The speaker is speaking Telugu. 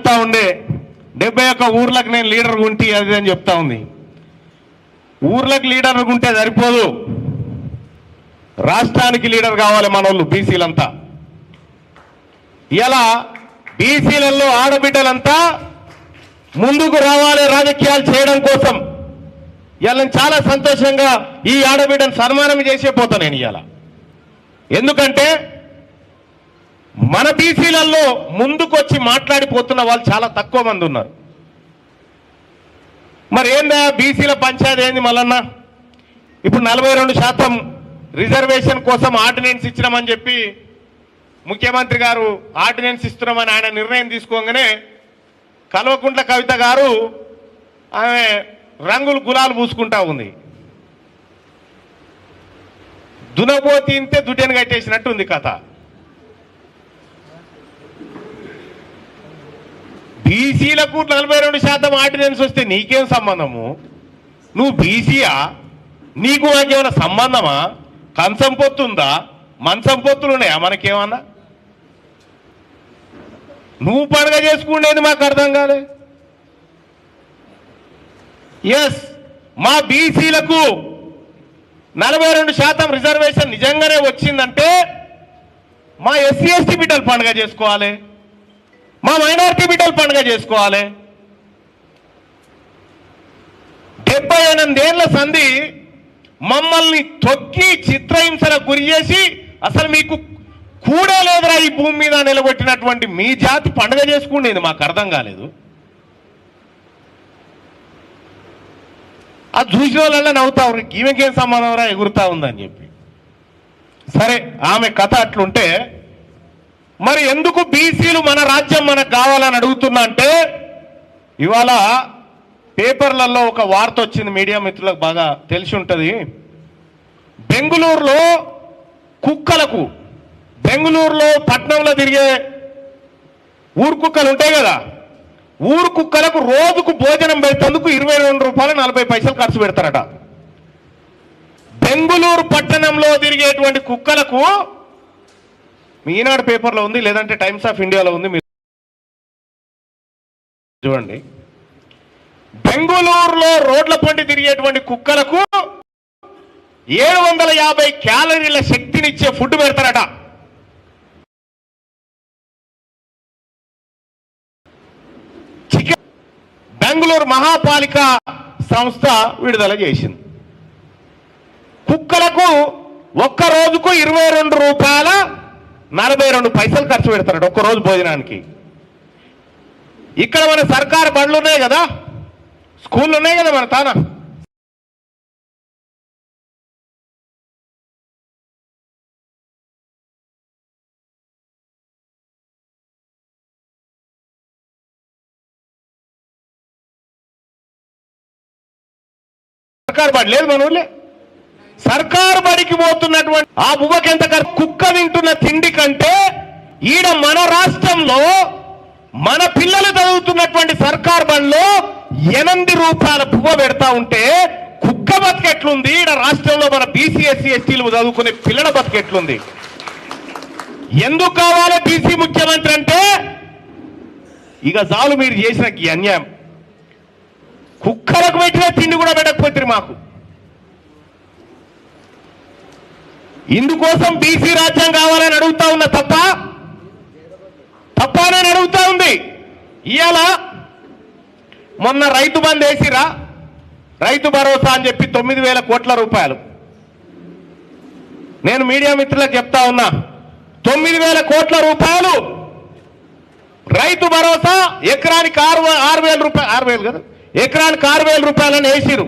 చెప్తా ఉండే 71 ఊర్లకు నేను లీడర్ ఉంటే అది అని చెప్తా ఉంది. ఊర్లకు లీడర్ ఉంటే సరిపోదు, రాష్ట్రానికి లీడర్ కావాలి మనోళ్ళు బీసీలంతా. ఇలా బీసీలలో ఆడబిడ్డలంతా ముందుకు రావాలి రాజకీయాలు చేయడం కోసం. ఇలా చాలా సంతోషంగా ఈ ఆడబిడ్డను సన్మానం చేసే పోతా నేను ఇవాళ. ఎందుకంటే మన బీసీలలో ముందుకొచ్చి మాట్లాడిపోతున్న వాళ్ళు చాలా తక్కువ మంది ఉన్నారు. మరి ఏందా బీసీల పంచాయతీ ఏంది మళ్ళన్నా? ఇప్పుడు 42% రిజర్వేషన్ కోసం ఆర్డినెన్స్ ఇచ్చినామని చెప్పి ముఖ్యమంత్రి గారు ఆర్డినెన్స్ ఇస్తున్నామని ఆయన నిర్ణయం తీసుకోగానే కల్వకుంట్ల కవిత గారు ఆమె రంగులు గులాలు పూసుకుంటా ఉంది. దునబోతి ఇంతే దుడ్డెను కట్టేసినట్టు ఉంది కథ. బీసీలకు 42% ఆర్డినెన్స్ వస్తే నీకేం సంబంధము? నువ్వు బీసీయా? నీకు నాకేమైనా సంబంధమా? కంచం పొత్తుందా? మంచం పొత్తులు ఉన్నాయా మనకేమన్నా? నువ్వు పండుగ చేసుకునేది మాకు అర్థం కాలే. ఎస్, మా బీసీలకు 42% రిజర్వేషన్ నిజంగానే వచ్చిందంటే మా ఎస్సీ ఎస్టీ బిడ్డలు పండుగ చేసుకోవాలి, మా మైనారిటీ బిడ్డలు పండుగ చేసుకోవాలి. 78 ఏళ్ల సంధి మమ్మల్ని తొక్కి చిత్రహింసలకు గురి చేసి అసలు మీకు కూడా లేదురా ఈ భూమి మీద నిలబెట్టినటువంటి మీ జాతి పండుగ చేసుకునేది మాకు అర్థం కాలేదు. అది చూసిన వాళ్ళ నవ్వుతావు, ఈమెకేం సంబంధం రా ఎగురుతా ఉందని చెప్పి. సరే, ఆమె కథ అట్లుంటే మరి ఎందుకు బీసీలు మన రాజ్యం మనకు కావాలని అడుగుతున్నా అంటే, ఇవాళ పేపర్లలో ఒక వార్త వచ్చింది, మీడియా మిత్రులకు బాగా తెలిసి ఉంటుంది. బెంగుళూరులో కుక్కలకు, బెంగుళూరులో పట్టణంలో తిరిగే ఊరు కుక్కలు ఉంటాయి కదా, ఊరు కుక్కలకు రోజుకు భోజనం పెడతందుకు 22 రూపాయలు 40 పైసలు ఖర్చు పెడతారట. బెంగుళూరు పట్టణంలో తిరిగేటువంటి కుక్కలకు, ఈనాడు పేపర్లో ఉంది, లేదంటే టైమ్స్ ఆఫ్ ఇండియాలో ఉంది, మీరు చూడండి. బెంగుళూరులో రోడ్ల పండి తిరిగేటువంటి కుక్కలకు 750 క్యాలరీల శక్తినిచ్చే ఫుడ్ పెడతారట. చికెన్ బెంగుళూరు మహాపాలిక సంస్థ విడుదల చేసింది. కుక్కలకు ఒక్క రోజుకు 22 రూపాయల 42 పైసలు ఖర్చు పెడతారట ఒక్క రోజు భోజనానికి. ఇక్కడ మన సర్కారు బండ్లు ఉన్నాయి కదా, స్కూళ్ళు ఉన్నాయి కదా మన తాన, సర్కారు బడి లేదు మన ఊళ్ళే. సర్కారు బడికి పోతున్నటువంటి ఆ బువ్వకి ఎంత కుక్క తింటున్న తిండి కంటే ఈడ మన రాష్ట్రంలో మన పిల్లలు చదువుతున్నటువంటి సర్కారు బడిలో 8 రూపాయల పువ్వ పెడతా ఉంటే కుక్క బతికెట్లుంది ఈడ రాష్ట్రంలో మన బీసీ ఎస్సీ ఎస్టీలు చదువుకునే పిల్లల బతికెట్లుంది? ఎందుకు కావాలి బీసీ ముఖ్యమంత్రి అంటే, ఇక చాలు మీరు చేసిన ఈ అన్యాయం. కుక్కలకు పెట్టిన తిండి కూడా పెట్టకపోతే మాకు. ఇందుకోసం బీసీ రాజ్యం కావాలని అడుగుతా ఉన్నా తప్పని అడుగుతా ఉంది. ఇవాళ మొన్న రైతు బంద్ వేసిరా, రైతు భరోసా అని చెప్పి 9,000 కోట్ల రూపాయలు. నేను మీడియా మిత్రులకు చెప్తా ఉన్నా, 9,000 కోట్ల రూపాయలు రైతు భరోసా ఎకరానికి 6,000 రూపాయలు, 6,000 కదా, ఎకరానికి 6,000 రూపాయలని వేసిరు.